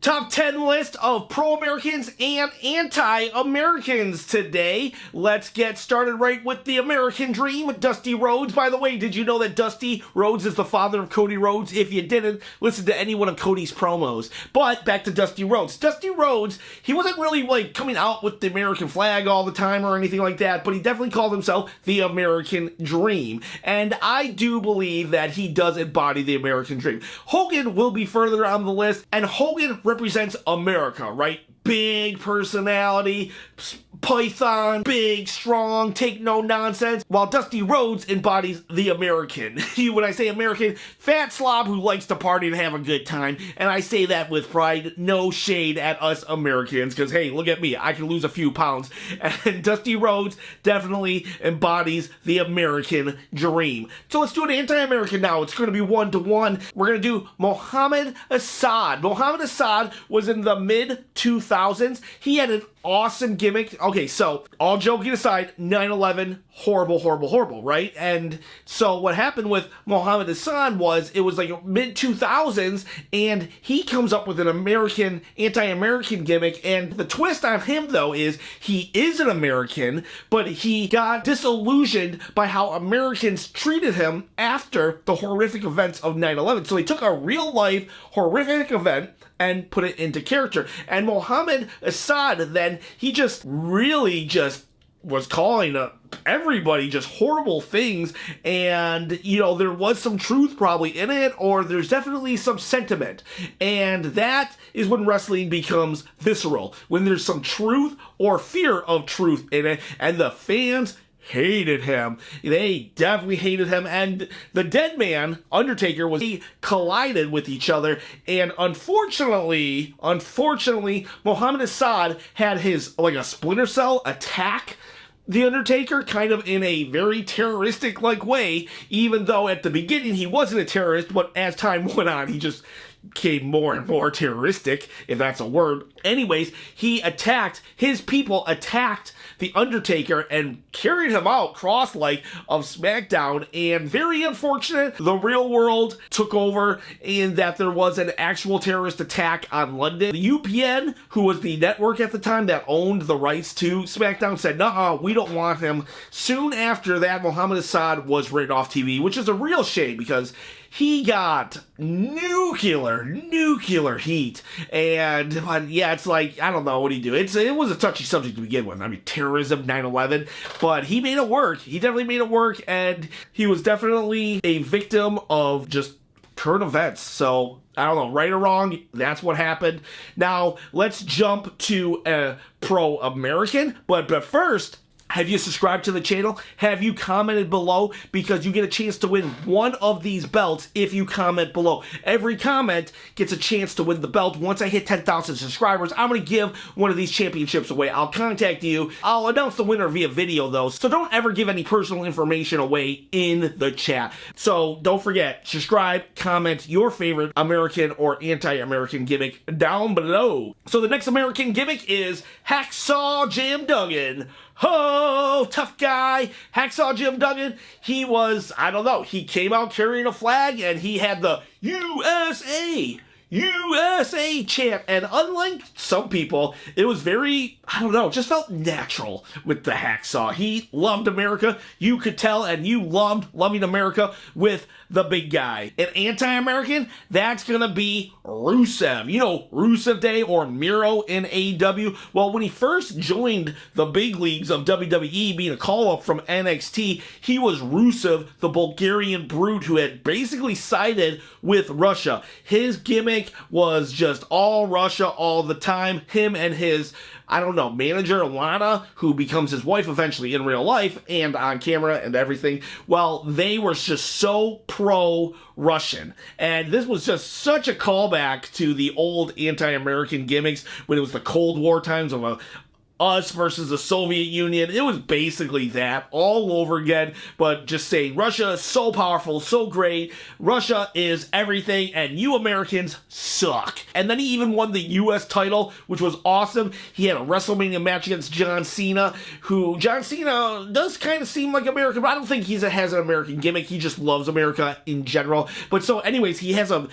Top 10 list of pro-Americans and anti-Americans today. Let's get started right with the American Dream, Dusty Rhodes. By the way, did you know that Dusty Rhodes is the father of Cody Rhodes? If you didn't, listen to any one of Cody's promos. But back to Dusty Rhodes. Dusty Rhodes, he wasn't really like coming out with the American flag all the time or anything like that, but he definitely called himself the American Dream. And I do believe that he does embody the American Dream. Hogan will be further on the list, and Hogan represents America, right? Big personality, Python, big, strong, take no nonsense, while Dusty Rhodes embodies the American. When I say American, fat slob who likes to party and have a good time, and I say that with pride, no shade at us Americans, because hey, look at me, I can lose a few pounds, and Dusty Rhodes definitely embodies the American dream. So let's do an anti-American now. It's going to be 1-to-1. We're going to do Muhammad Assad. Muhammad Assad was in the mid-2000s. He had an awesome gimmick. Okay, so all joking aside, 9/11, horrible, right? And so what happened with Muhammad Assad was it was like mid-2000s, and he comes up with an American, anti-American gimmick, and the twist on him, though, is he is an American, but he got disillusioned by how Americans treated him after the horrific events of 9/11. So they took a real-life horrific event and put it into character. And Muhammad Assad, then, he just really just was calling everybody just horrible things, and, you know, there was some truth probably in it, or there's definitely some sentiment. And that is when wrestling becomes visceral, when there's some truth or fear of truth in it, and the fans hated him. They definitely hated him, and the dead man, Undertaker, they collided with each other, and unfortunately, Muhammad Assad had his, like a Splinter Cell attack the Undertaker, kind of in a very terroristic-like way, even though at the beginning he wasn't a terrorist, but as time went on, he just became more and more terroristic, if that's a word. Anyways, his people attacked the Undertaker and carried him out cross-like of SmackDown, and very unfortunate, the real world took over in that there was an actual terrorist attack on London. The UPN, who was the network at the time that owned the rights to SmackDown, said, "Nuh-uh, we don't want him." Soon after that, Muhammad Assad was written off TV, which is a real shame because he got nuclear heat, and yeah, it's like, I don't know what he do. It was a touchy subject to begin with. I mean, terrorism, 9/11, but he made it work. He definitely made it work, and he was definitely a victim of just current events. So I don't know, right or wrong, that's what happened. Now let's jump to a pro-American, but first, have you subscribed to the channel? Have you commented below? Because you get a chance to win one of these belts if you comment below. Every comment gets a chance to win the belt. Once I hit 10,000 subscribers, I'm going to give one of these championships away. I'll contact you. I'll announce the winner via video, though, so don't ever give any personal information away in the chat. So don't forget, subscribe, comment your favorite American or anti-American gimmick down below. So the next American gimmick is Hacksaw Jim Duggan. Oh, tough guy. Hacksaw Jim Duggan, he was, I don't know, he came out carrying a flag, and he had the USA chant, and unlike some people, it was very, I don't know, just felt natural with the Hacksaw. He loved America, you could tell, and you loved loving America with the big guy. An anti-American, that's gonna be Rusev. You know, Rusev Day or Miro in AEW. Well, when he first joined the big leagues of WWE, being a call-up from NXT, he was Rusev, the Bulgarian brute who had basically sided with Russia. His gimmick was just all Russia all the time. Him and his, I don't know, manager, Lana, who becomes his wife eventually in real life and on camera and everything, well, they were just so pro-Russian. And this was just such a callback to the old anti-American gimmicks when it was the Cold War times of us versus the Soviet Union. It was basically that all over again, but just saying Russia is so powerful, so great. Russia is everything, and you Americans suck. And then he even won the U.S. title, which was awesome. He had a WrestleMania match against John Cena, who John Cena does kind of seem like American, but I don't think he has an American gimmick. He just loves America in general. But so anyways, he has a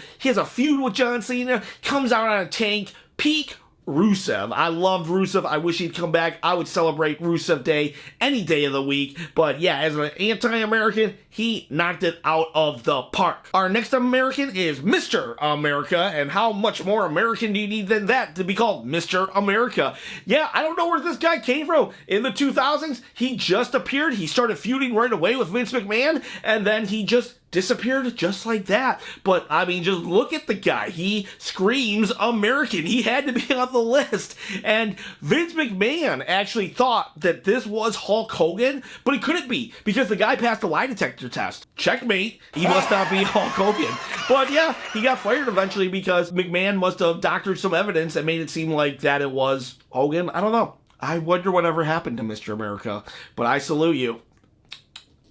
feud with John Cena, comes out on a tank, peak Rusev. I loved Rusev. I wish he'd come back. I would celebrate Rusev Day any day of the week. But yeah, as an anti-American, he knocked it out of the park. Our next American is Mr. America. And how much more American do you need than that to be called Mr. America? Yeah, I don't know where this guy came from. In the 2000s, he just appeared. He started feuding right away with Vince McMahon. And then he just disappeared just like that. But I mean, just look at the guy. He screams American. He had to be on the list. And Vince McMahon actually thought that this was Hulk Hogan, but it couldn't be because the guy passed the lie detector test. Checkmate. He must not be Hulk Hogan. But yeah, he got fired eventually because McMahon must have doctored some evidence that made it seem like that it was Hogan. I don't know. I wonder whatever happened to Mr. America, but I salute you.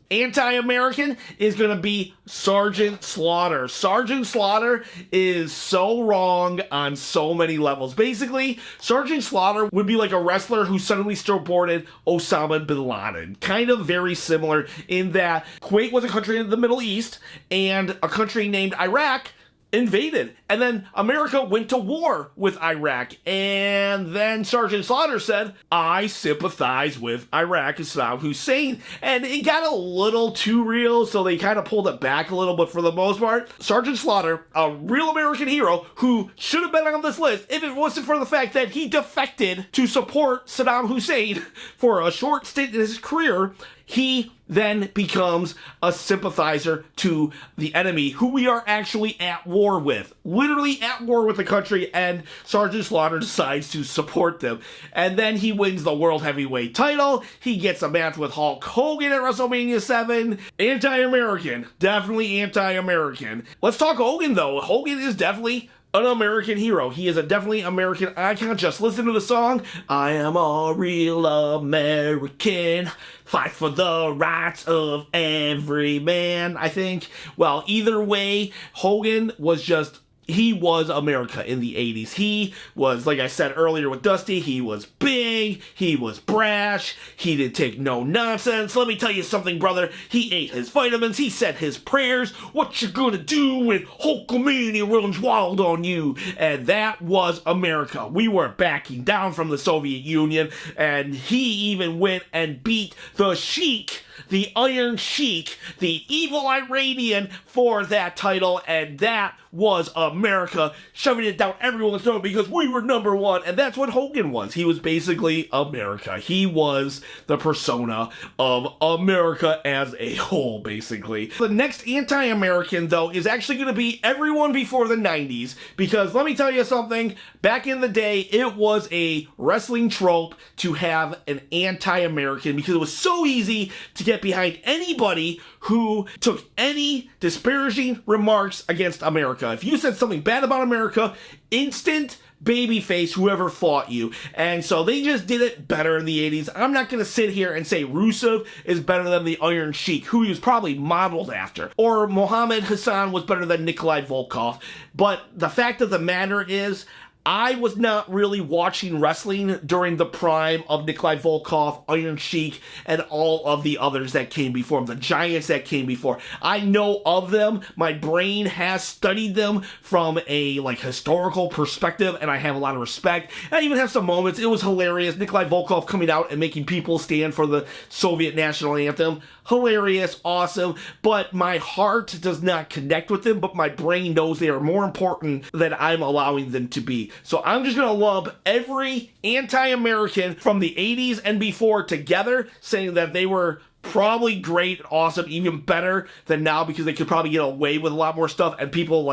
Anti-American is going to be Sergeant Slaughter. Sergeant Slaughter is so wrong on so many levels. Basically, Sergeant Slaughter would be like a wrestler who suddenly supported Osama bin Laden. Kind of very similar in that Kuwait was a country in the Middle East and a country named Iraq invaded, and then America went to war with Iraq, and then Sergeant Slaughter said, I sympathize with Iraq and Saddam Hussein, and it got a little too real, so they kind of pulled it back a little, but for the most part, Sergeant Slaughter, a real American hero who should have been on this list if it wasn't for the fact that he defected to support Saddam Hussein for a short stint in his career. He then becomes a sympathizer to the enemy, who we are actually at war with. Literally at war with the country, and Sergeant Slaughter decides to support them. And then he wins the World Heavyweight title. He gets a match with Hulk Hogan at WrestleMania 7. Anti-American. Definitely anti-American. Let's talk Hogan, though. Hogan is definitely an American hero. He is a definitely American icon. Just listen to the song. I am a real American. Fight for the rights of every man, I think. Well, either way, Hogan was just he was America in the 80s. He was, like I said earlier with Dusty, he was big, he was brash, he didn't take no nonsense. Let me tell you something, brother. He ate his vitamins, he said his prayers. What you gonna do when Hulkamania runs wild on you? And that was America. We were backing down from the Soviet Union, and he even went and beat the Sheik, the Iron Sheik, the evil Iranian, for that title, and that was America, shoving it down everyone's throat because we were number one, and that's what Hogan was. He was basically America. He was the persona of America as a whole, basically. The next anti-American, though, is actually going to be everyone before the 90s, because let me tell you something, back in the day, it was a wrestling trope to have an anti-American because it was so easy to get behind anybody who took any disparaging remarks against America. If you said something bad about America, instant babyface whoever fought you. And so they just did it better in the 80s. I'm not going to sit here and say Rusev is better than the Iron Sheik, who he was probably modeled after, or Mohammed Hassan was better than Nikolai Volkov. But the fact of the matter is, I was not really watching wrestling during the prime of Nikolai Volkov, Iron Sheik, and all of the others that came before him, the giants that came before. I know of them. My brain has studied them from a historical perspective, and I have a lot of respect. I even have some moments. It was hilarious. Nikolai Volkov coming out and making people stand for the Soviet national anthem. Hilarious, awesome, but my heart does not connect with them, but my brain knows they are more important than I'm allowing them to be. So I'm just going to lump every anti-American from the 80s and before together, saying that they were probably great, awesome, even better than now because they could probably get away with a lot more stuff, and people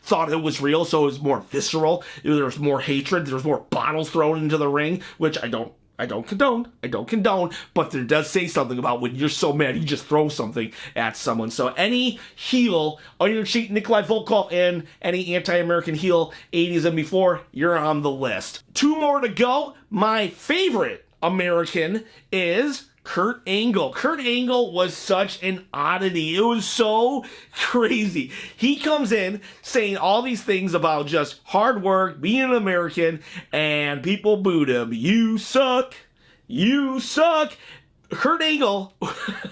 thought it was real, so it was more visceral. There was more hatred, there was more bottles thrown into the ring, which I don't I don't condone, but there does say something about when you're so mad, you just throw something at someone. So any heel, Iron Sheik, Nikolai Volkov, and any anti-American heel 80s and before, you're on the list. 2 more to go. My favorite American is Kurt Angle. Kurt Angle was such an oddity. It was so crazy. He comes in saying all these things about just hard work, being an American, and people booed him. You suck. You suck. Kurt Angle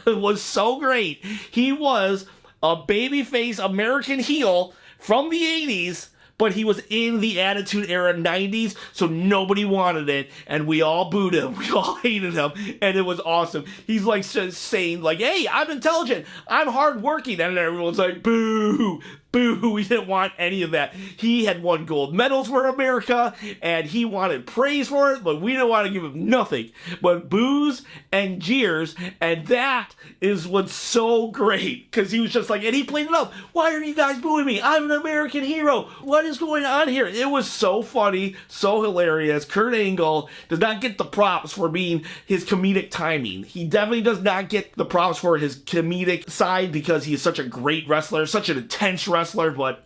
was so great. He was a babyface American heel from the 80s, but he was in the Attitude Era 90s, so nobody wanted it, and we all booed him. We all hated him, and it was awesome. He's like saying, like, hey, I'm intelligent, I'm hardworking, and everyone's like, boo, boo. We didn't want any of that. He had won gold medals for America, and he wanted praise for it, but we didn't want to give him nothing but boos and jeers, and that is what's so great, because he was just like, and he played it up. Why are you guys booing me? I'm an American hero. What is going on here? It was so funny, so hilarious. Kurt Angle does not get the props for being his comedic timing. He definitely does not get the props for his comedic side because he is such a great wrestler, such an intense wrestler, but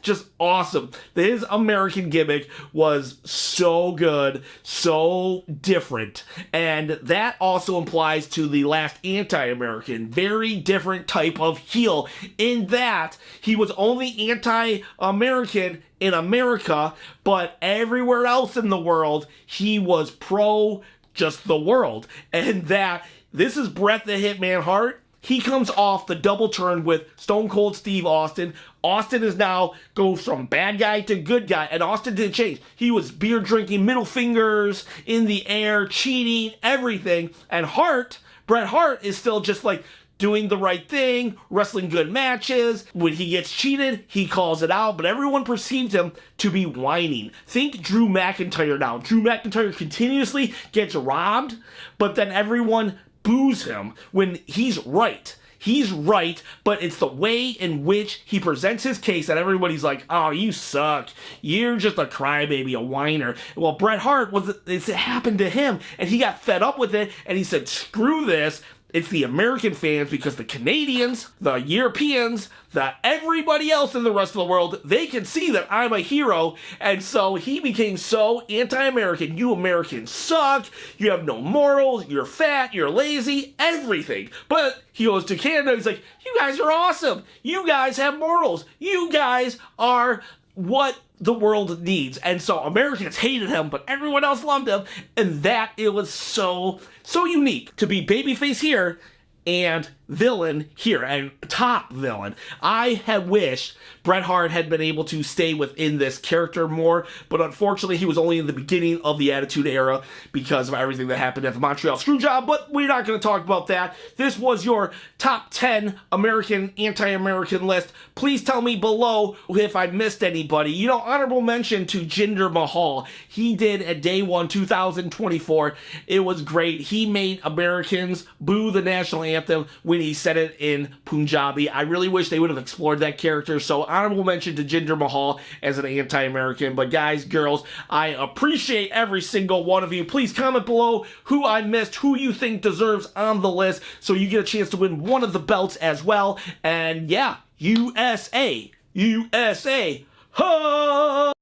just awesome. His American gimmick was so good, so different, and that also applies to the last anti-American. Very different type of heel in that he was only anti-American in America, but everywhere else in the world, he was pro just the world. And that, this is Bret the Hitman Hart. He comes off the double turn with Stone Cold Steve Austin. Austin is now goes from bad guy to good guy, and Austin didn't change. He was beer drinking, middle fingers in the air, cheating, everything. And Bret Hart is still just like doing the right thing, wrestling good matches. When he gets cheated, he calls it out, but everyone perceived him to be whining. Think Drew McIntyre now. Drew McIntyre continuously gets robbed, but then everyone boos him when he's right. He's right, but it's the way in which he presents his case that everybody's like, oh, you suck. You're just a crybaby, a whiner. Well, Bret Hart, it happened to him, and he got fed up with it, and he said, screw this. It's the American fans, because the Canadians, the Europeans, everybody else in the rest of the world, they can see that I'm a hero. And so he became so anti-American. You Americans suck. You have no morals. You're fat. You're lazy. Everything. But he goes to Canada. He's like, you guys are awesome. You guys have morals. You guys are what the world needs. And so Americans hated him, but everyone else loved him, and that it was so unique to be babyface here and villain here, and top villain. I had wished Bret Hart had been able to stay within this character more, but unfortunately he was only in the beginning of the Attitude Era because of everything that happened at the Montreal Screwjob, but we're not going to talk about that. This was your top 10 American, anti-American list. Please tell me below if I missed anybody. You know, honorable mention to Jinder Mahal. He did at Day 1, 2024. It was great. He made Americans boo the national anthem when he said it in Punjabi. I really wish they would have explored that character, so honorable mention to Jinder Mahal as an anti-American. But guys, girls, I appreciate every single one of you. Please comment below who I missed, who you think deserves on the list, so you get a chance to win one of the belts as well. And yeah, USA, USA, ha!